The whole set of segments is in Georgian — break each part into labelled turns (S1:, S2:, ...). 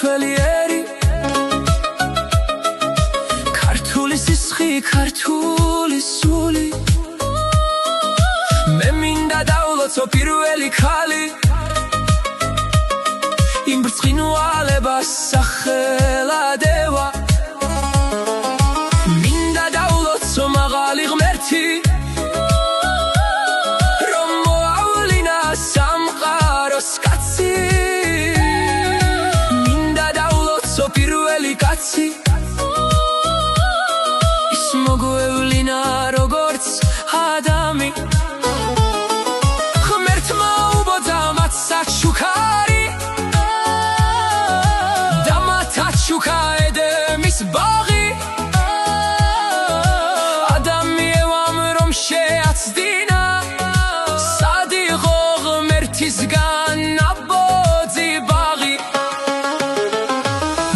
S1: ქართველი ერი ქართული სისხლი ქართული სული მე მინდა დავლოცო პირველი ქალი იმ ბრწყინვალებას სახელადევა მინდა დავლოცო მაღალი ღმერთი რომ მოავლინა სამყაროს კაცი მინდა დავლოცო პირველი კაცი ის მოგვევლინა როგორც ადამი ღმერთმა უბოძა მათ საჩუქარი და მათ აჩუქა ედემის ბაღი ადამი ევამ რომ შეაცდინა სად იყო ღმერთისგან აბოძი ბაღი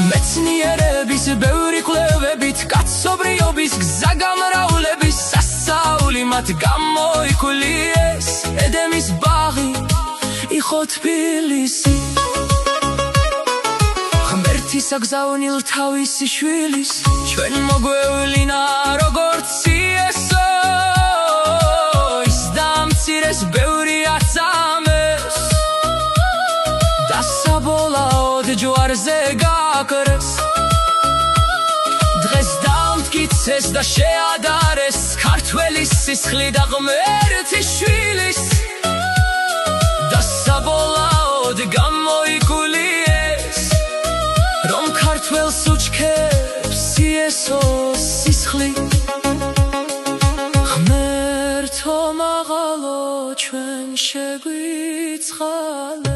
S1: მეცნიერების ბევრი კვლევებით კაცობრიობის გზა გამრავლების სასწაული მათ გამოიკულიეს ედემის ბაღი იყო თბილისი ღმერთის აგზავნილ თავისი შვილის ჩვენ მოგვევლინა როგორც იესო ის დამცირეს ბევრი აწამეს და საბოლოოდ ჯვარზე გაკრეს დღეს დამტკიცეს და შეადარეს ქართველის სისხლი და ღმერთის შვილის და საბოლოოდ გამოიკულიეს რომ ქართველს უჩქებს იესოს სისხლი ღმერთო მაღალო ჩვენ შეგვიცხალა